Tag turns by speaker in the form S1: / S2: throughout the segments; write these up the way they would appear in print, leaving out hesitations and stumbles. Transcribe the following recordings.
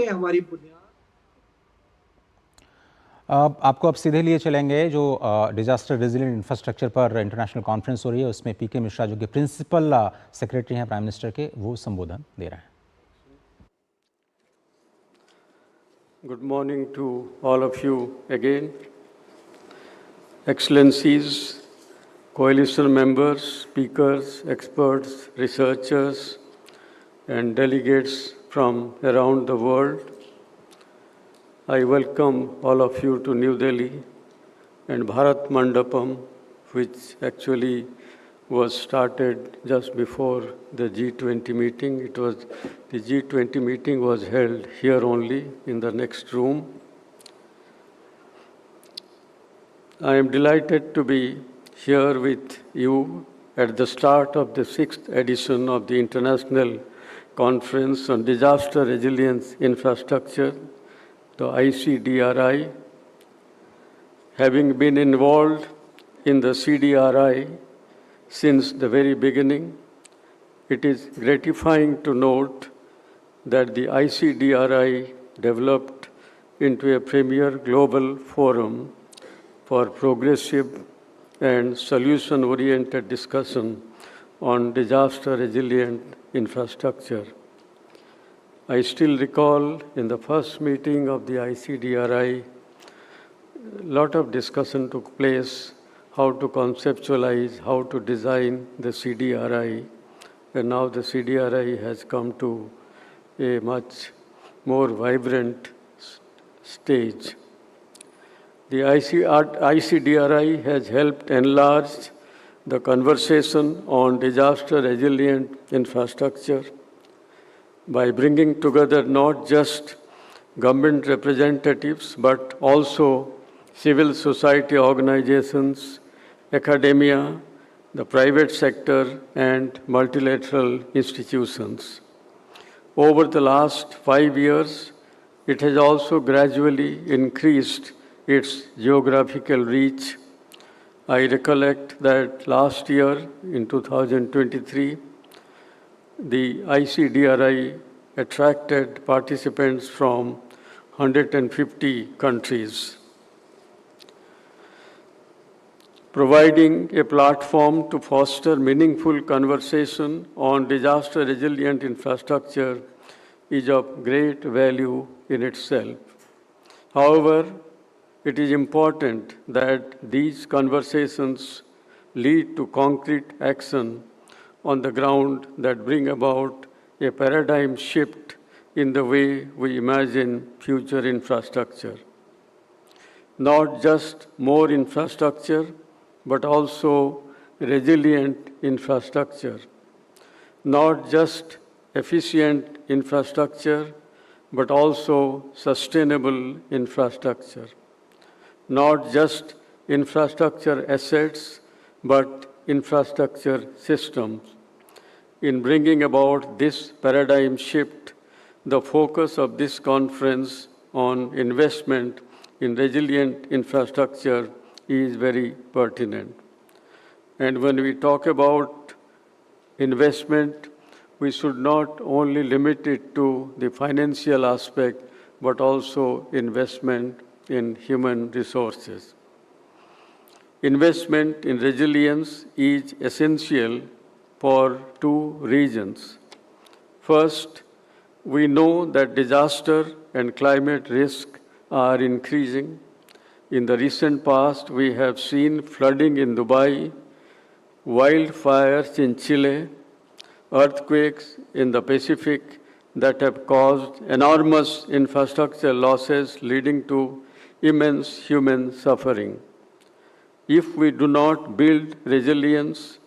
S1: हमारी बुनियाद।
S2: आपको अब सीधे लिए चलेंगे जो डिजास्टर रेजिलिएंट इंफ्रास्ट्रक्चर पर इंटरनेशनल कॉन्फ्रेंस हो रही है, उसमें पीके मिश्रा जो कि प्रिंसिपल सेक्रेटरी हैं प्राइम मिनिस्टर के, वो संबोधन दे रहे हैं।
S3: Good morning to all of you again. Excellencies, coalition members, speakers, experts, researchers, and delegates from around the world, I welcome all of you to New Delhi and Bharat Mandapam, which actually was started just before the G20 meeting. The G20 meeting was held here only in the next room. I am delighted to be here with you at the start of the 6th edition of the International Conference on Disaster Resilience Infrastructure, the ICDRI. Having been involved in the CDRI since the very beginning, it is gratifying to note that the ICDRI developed into a premier global forum for progressive and solution-oriented discussion on disaster-resilient infrastructure. I still recall in the first meeting of the ICDRI, a lot of discussion took place how to conceptualize, how to design the CDRI, and now the CDRI has come to a much more vibrant stage. The ICDRI has helped enlarge the conversation on disaster-resilient infrastructure by bringing together not just government representatives, but also civil society organizations, academia, the private sector, and multilateral institutions. Over the last 5 years, it has also gradually increased its geographical reach. I recollect that last year, in 2023, the ICDRI attracted participants from 150 countries, providing a platform to foster meaningful conversation on disaster-resilient infrastructure is of great value in itself. However, it is important that these conversations lead to concrete action on the ground that bring about a paradigm shift in the way we imagine future infrastructure. Not just more infrastructure, but also resilient infrastructure. Not just efficient infrastructure, but also sustainable infrastructure. Not just infrastructure assets, but infrastructure systems. In bringing about this paradigm shift, the focus of this conference on investment in resilient infrastructure is very pertinent. And when we talk about investment, we should not only limit it to the financial aspect, but also investment in human resources. Investment in resilience is essential for two reasons. First, we know that disaster and climate risk are increasing. In the recent past, we have seen flooding in Dubai, wildfires in Chile, earthquakes in the Pacific that have caused enormous infrastructure losses leading to immense human suffering. If we do not build resilience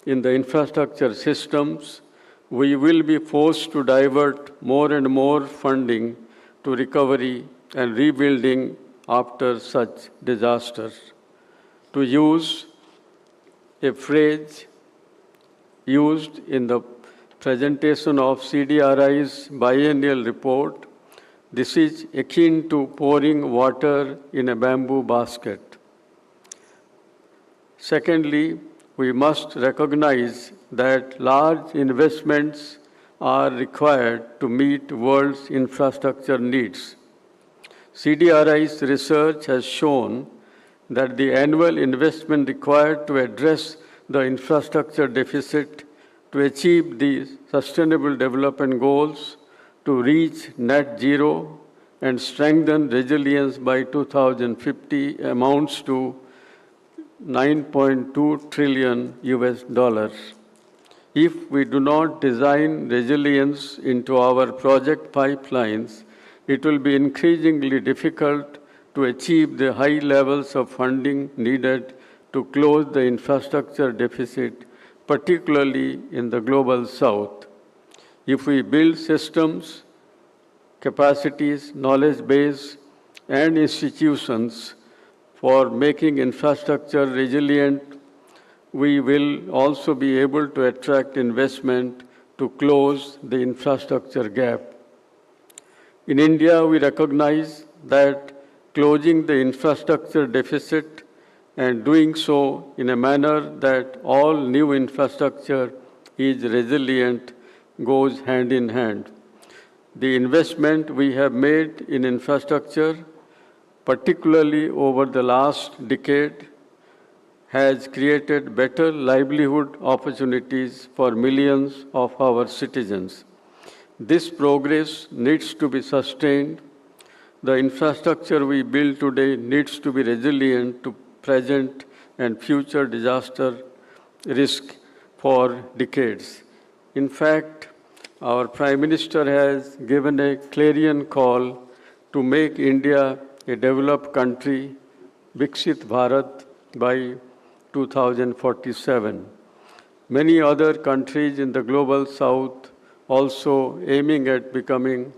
S3: in the infrastructure systems, we will be forced to divert more and more funding to recovery and rebuilding after such disasters. To use a phrase used in the presentation of CDRI's biennial report, this is akin to pouring water in a bamboo basket. Secondly, we must recognize that large investments are required to meet world's infrastructure needs. CDRI's research has shown that the annual investment required to address the infrastructure deficit, to achieve the Sustainable Development Goals, to reach net zero and strengthen resilience by 2050 amounts to $9.2 trillion US. If we do not design resilience into our project pipelines, it will be increasingly difficult to achieve the high levels of funding needed to close the infrastructure deficit, particularly in the global south. If we build systems, capacities, knowledge base, and institutions for making infrastructure resilient, we will also be able to attract investment to close the infrastructure gap. In India, we recognize that closing the infrastructure deficit and doing so in a manner that all new infrastructure is resilient goes hand in hand. The investment we have made in infrastructure, particularly over the last decade, has created better livelihood opportunities for millions of our citizens. This progress needs to be sustained. The infrastructure we build today needs to be resilient to present and future disaster risk for decades. In fact, our Prime Minister has given a clarion call to make India a developed country, Viksit Bharat, by 2047. Many other countries in the global south also aiming at becoming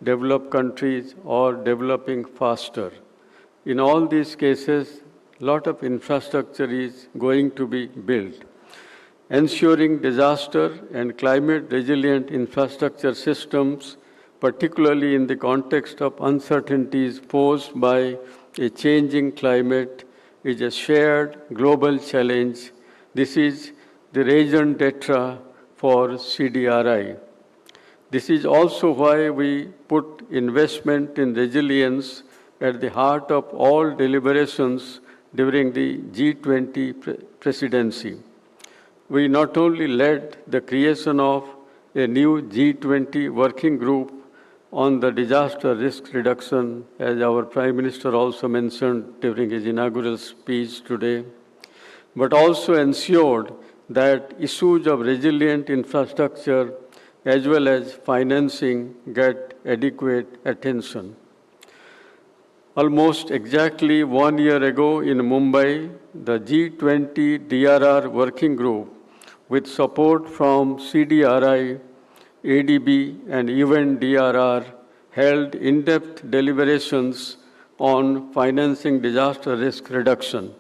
S3: developed countries or developing faster. In all these cases, a lot of infrastructure is going to be built. Ensuring disaster and climate resilient infrastructure systems, particularly in the context of uncertainties posed by a changing climate, is a shared global challenge. This is the raison d'etre for CDRI. This is also why we put investment in resilience at the heart of all deliberations during the G20 presidency. We not only led the creation of a new G20 working group on the disaster risk reduction, as our Prime Minister also mentioned during his inaugural speech today, but also ensured that issues of resilient infrastructure as well as financing get adequate attention. Almost exactly 1 year ago in Mumbai, the G20 DRR working group, with support from CDRI, ADB, and even DRR, held in-depth deliberations on financing disaster risk reduction.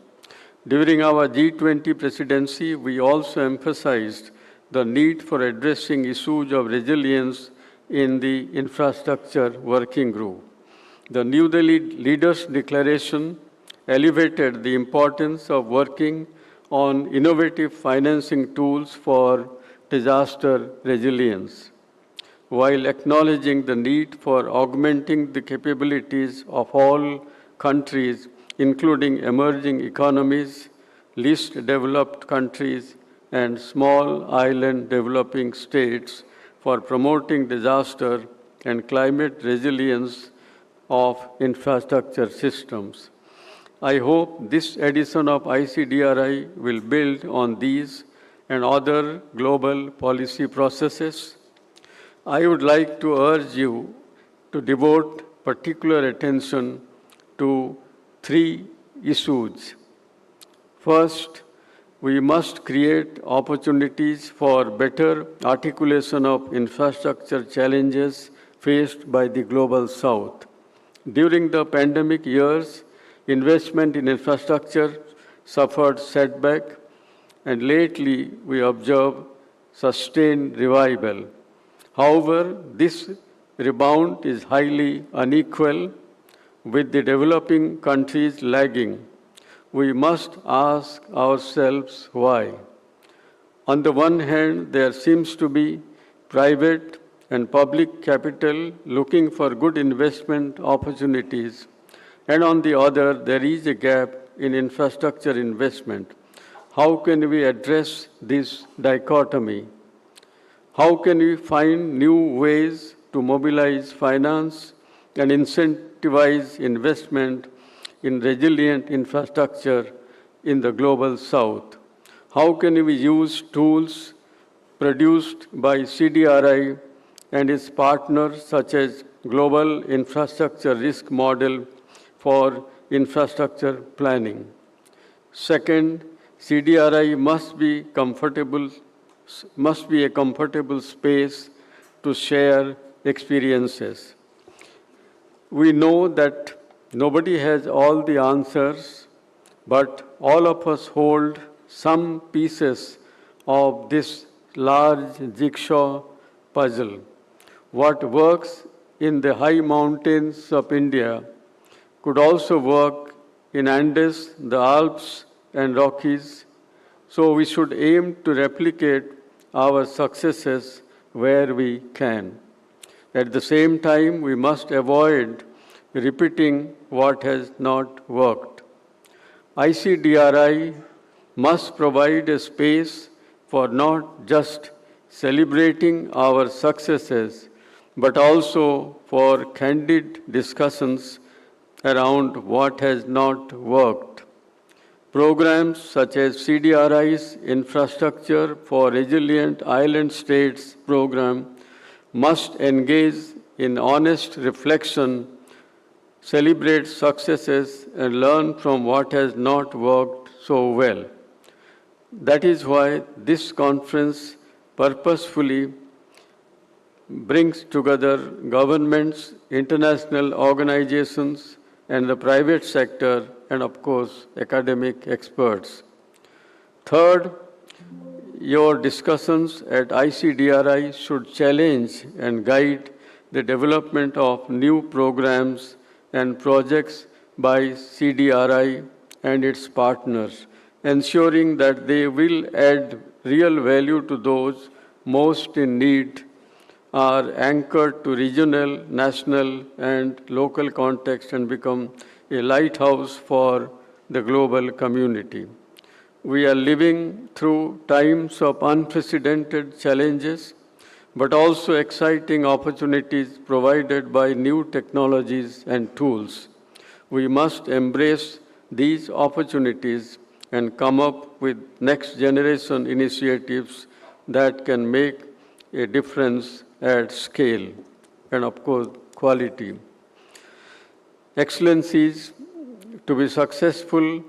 S3: During our G20 presidency, we also emphasized the need for addressing issues of resilience in the infrastructure working group. The New Delhi Leaders' Declaration elevated the importance of working on innovative financing tools for disaster resilience, while acknowledging the need for augmenting the capabilities of all countries, including emerging economies, least developed countries, and small island developing states for promoting disaster and climate resilience of infrastructure systems. I hope this edition of ICDRI will build on these and other global policy processes. I would like to urge you to devote particular attention to 3 issues. First, we must create opportunities for better articulation of infrastructure challenges faced by the global south. During the pandemic years, investment in infrastructure suffered setback, and lately we observe sustained revival. However, this rebound is highly unequal, with the developing countries lagging. We must ask ourselves why. On the one hand, there seems to be private and public capital looking for good investment opportunities, and on the other, there is a gap in infrastructure investment. How can we address this dichotomy? How can we find new ways to mobilize finance and incentivize investment in resilient infrastructure in the global south? How can we use tools produced by CDRI and its partners such as Global Infrastructure Risk Model for infrastructure planning? Second, CDRI must be a comfortable space to share experiences. We know that nobody has all the answers, but all of us hold some pieces of this large jigsaw puzzle. What works in the high mountains of India could also work in Andes, the Alps, and Rockies. So we should aim to replicate our successes where we can. At the same time, we must avoid repeating what has not worked. ICDRI must provide a space for not just celebrating our successes, but also for candid discussions around what has not worked. Programs such as CDRI's Infrastructure for Resilient Island States program must engage in honest reflection, celebrate successes, and learn from what has not worked so well. That is why this conference purposefully brings together governments, international organizations, and the private sector, and of course, academic experts. Third, your discussions at ICDRI should challenge and guide the development of new programs and projects by CDRI and its partners, ensuring that they will add real value to those most in need, are anchored to regional, national, and local context, and become a lighthouse for the global community. We are living through times of unprecedented challenges, but also exciting opportunities provided by new technologies and tools. We must embrace these opportunities and come up with next generation initiatives that can make a difference at scale and, of course, quality. Excellencies, to be successful,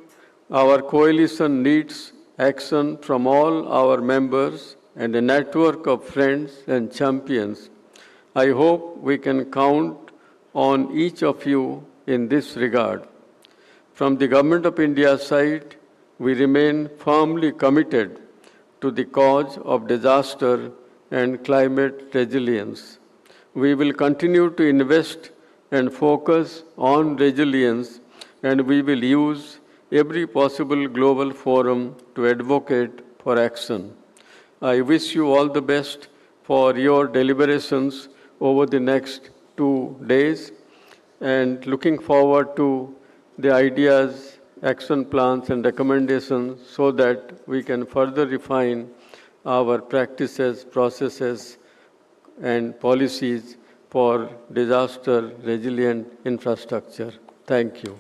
S3: our coalition needs action from all our members and a network of friends and champions. I hope we can count on each of you in this regard. From the Government of India's side, we remain firmly committed to the cause of disaster and climate resilience. We will continue to invest and focus on resilience, and we will use every possible global forum to advocate for action. I wish you all the best for your deliberations over the next 2 days, and looking forward to the ideas, action plans, and recommendations so that we can further refine our practices, processes, and policies for disaster resilient infrastructure. Thank you.